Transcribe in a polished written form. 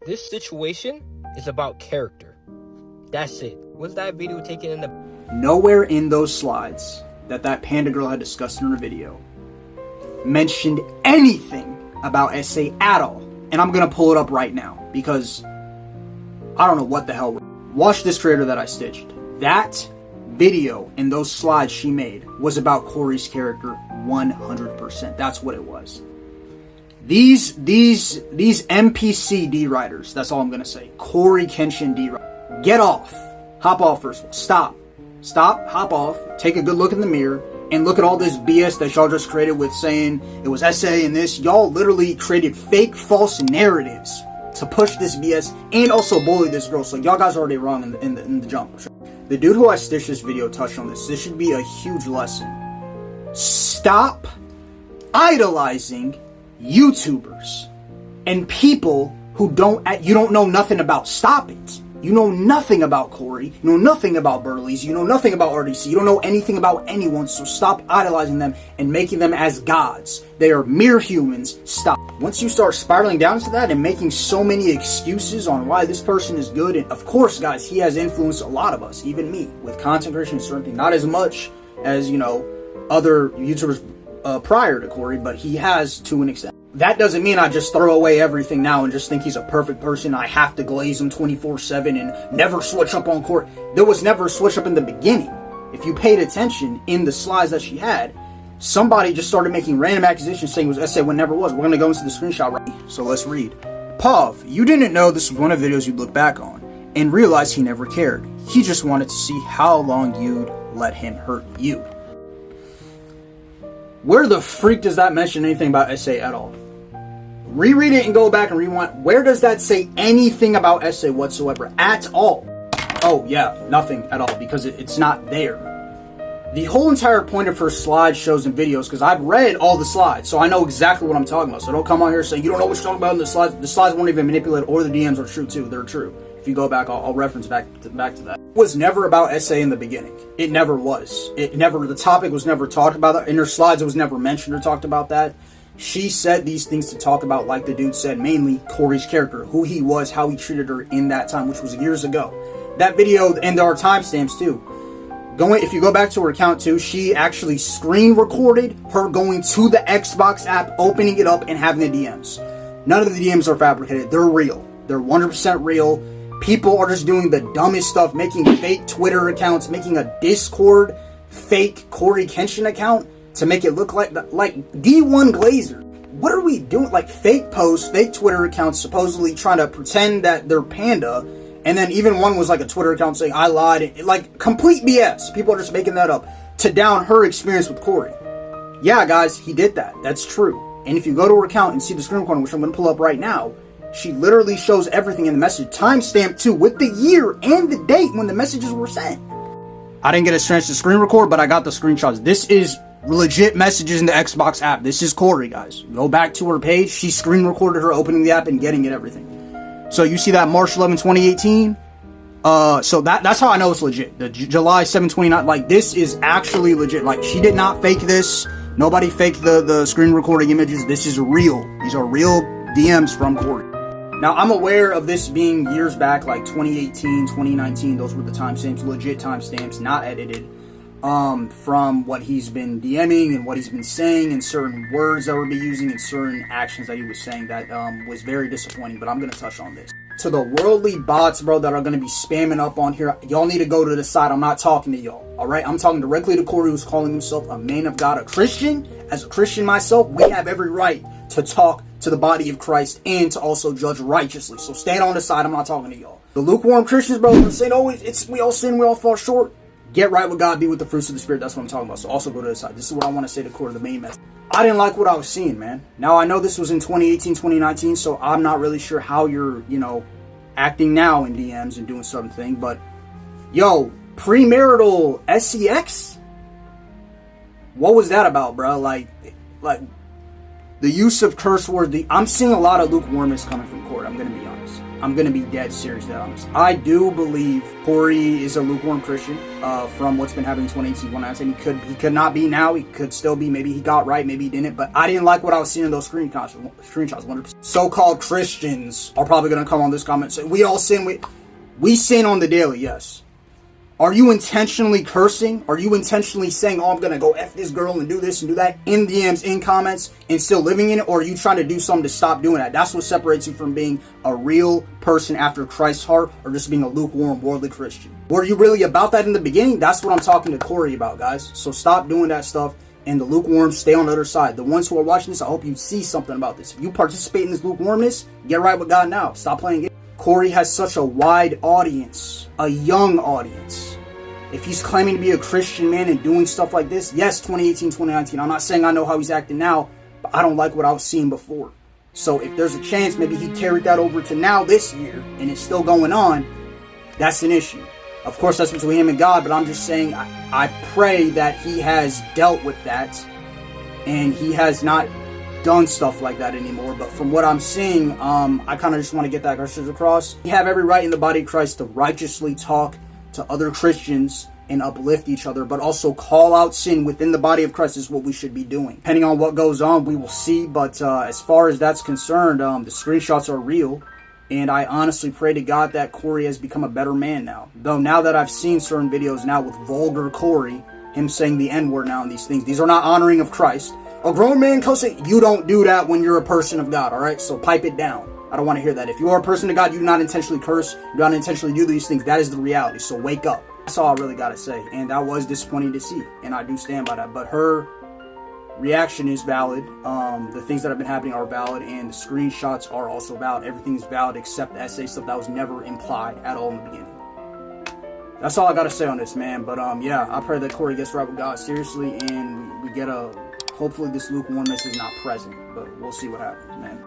This situation is about character. That's it. Was that video taken in the... Nowhere in those slides that panda girl had discussed in her video mentioned anything about SA at all. And I'm gonna pull it up right now because I don't know what the hell. Watch this trailer that I stitched. That video and those slides she made was about Cory's character 100%. That's what it was. These NPC D writers, that's all I'm gonna say. CoryxKenshin D writers. Get off. Hop off first of all. Stop, hop off, take a good look in the mirror, and look at all this BS that y'all just created with saying it was SA and this. Y'all literally created fake, false narratives to push this BS and also bully this girl. So y'all guys are already wrong in the jump. The dude who I stitched this video touched on this. This should be a huge lesson. Stop idolizing YouTubers and people who you don't know nothing about. Stop it. You know nothing about Cory. You know nothing about Burley's. You know nothing about RDC. You don't know anything about anyone. So stop idolizing them and making them as gods. They are mere humans. Stop. Once you start spiraling down to that and making so many excuses on why this person is good, and of course, guys, he has influenced a lot of us, even me, with content creation and certain things. Not as much as, you know, other YouTubers prior to Cory, but he has to an extent. That doesn't mean I just throw away everything now and just think he's a perfect person. I have to glaze him 24/7 and never switch up on Cory. There was never a switch up in the beginning. If you paid attention in the slides that she had, somebody just started making random accusations saying it was SA when it never was. We're going to go into the screenshot right now. So let's read. Pav, you didn't know this was one of the videos you'd look back on and realize he never cared. He just wanted to see how long you'd let him hurt you. Where the freak does that mention anything about SA at all? Reread it and go back and rewind. Where does that say anything about SA whatsoever at all? Oh yeah, nothing at all, because it's not there. The whole entire point of her slideshows and videos, because I've read all the slides, so I know exactly what I'm talking about. So don't come on here saying you don't know what you're talking about in the slides. The slides weren't even manipulated, or the DMs are true too. They're true. If you go back, I'll reference back to that. It was never about SA in the beginning. It never was. The topic was never talked about. In her slides, it was never mentioned or talked about that. She said these things to talk about, like the dude said, mainly Cory's character, who he was, how he treated her in that time, which was years ago. That video, and there are timestamps too. If you go back to her account too, she actually screen recorded her going to the Xbox app, opening it up, and having the DMs. None of the DMs are fabricated. They're real. They're 100% real. People are just doing the dumbest stuff, making fake Twitter accounts, making a Discord fake CoryxKenshin account to make it look like D1 Glazer. What are we doing? Like fake posts, fake Twitter accounts, supposedly trying to pretend that they're panda. And then even one was like a Twitter account saying, I lied. Like complete BS. People are just making that up to down her experience with Cory. Yeah, guys, he did that. That's true. And if you go to her account and see the screen recording, which I'm going to pull up right now, she literally shows everything in the message, timestamp too, with the year and the date when the messages were sent. I didn't get a chance to screen record, but I got the screenshots. This is legit messages in the Xbox app. This is Cory, guys. Go back to her page. She screen recorded her opening the app and getting it, everything. So you see that March 11, 2018? So that's how I know it's legit. The July 7, 2029, like this is actually legit. Like she did not fake this. Nobody faked the screen recording images. This is real. These are real DMs from Cory. Now, I'm aware of this being years back, like 2018, 2019. Those were the timestamps, legit timestamps, not edited. From what he's been DMing and what he's been saying and certain words that we'll be using and certain actions that he was saying that was very disappointing, but I'm going to touch on this. To the worldly bots, bro, that are going to be spamming up on here, y'all need to go to the side. I'm not talking to y'all, all right? I'm talking directly to Cory, who's calling himself a man of God, a Christian. As a Christian myself, we have every right to talk to the body of Christ and to also judge righteously. So stand on the side. I'm not talking to y'all. The lukewarm Christians, bro, they're saying, oh, we all sin, we all fall short. Get right with God, be with the fruits of the Spirit. That's what I'm talking about. So also go to the side. This is what I want to say to Cory, the main message. I didn't like what I was seeing, man. Now, I know this was in 2018, 2019, so I'm not really sure how you're, acting now in DMs and doing something. But, yo, premarital SEX? What was that about, bro? Like the use of curse words. I'm seeing a lot of lukewarmness coming from Cory. I'm going to be honest. honest. I'm gonna be dead serious, dead honest. I do believe Cory is a lukewarm Christian. From what's been happening in 2018, 2019, he could not be now. He could still be. Maybe he got right, maybe he didn't. But I didn't like what I was seeing in those screenshots. 100%. So-called Christians are probably gonna come on this comment and say, "We all sin. We sin on the daily." Yes. Are you intentionally cursing? Are you intentionally saying, "Oh, I'm gonna go F this girl and do this and do that" in DMs, in comments, and still living in it? Or are you trying to do something to stop doing that? That's what separates you from being a real person after Christ's heart, or just being a lukewarm, worldly Christian. Were you really about that in the beginning? That's what I'm talking to Cory about, guys. So stop doing that stuff. And the lukewarm, stay on the other side. The ones who are watching this, I hope you see something about this. If you participate in this lukewarmness, get right with God now. Stop playing games. Cory has such a wide audience, a young audience. If he's claiming to be a Christian man and doing stuff like this, yes, 2018, 2019. I'm not saying I know how he's acting now, but I don't like what I was seeing before. So if there's a chance maybe he carried that over to now this year and it's still going on, that's an issue. Of course, that's between him and God, but I'm just saying I pray that he has dealt with that and he has not done stuff like that anymore. But from what I'm seeing, I kind of just want to get that message across. You have every right in the body of Christ to righteously talk to other Christians and uplift each other, but also call out sin within the body of Christ is what we should be doing. Depending on what goes on, we will see. But as far as that's concerned, the screenshots are real. And I honestly pray to God that Cory has become a better man now. Though now that I've seen certain videos now with vulgar Cory, him saying the N-word now and these things, these are not honoring of Christ. A grown man cussing, you don't do that when you're a person of God, alright? So pipe it down. I don't want to hear that. If you are a person of God, you do not intentionally curse, you do not intentionally do these things. That is the reality. So wake up. That's all I really got to say. And that was disappointing to see. And I do stand by that. But her reaction is valid. The things that have been happening are valid, and the screenshots are also valid. Everything's valid except the essay stuff that was never implied at all in the beginning. That's all I gotta say on this, man. But yeah, I pray that Cory gets right with God seriously, and we get hopefully this lukewarmness is not present, but we'll see what happens, man.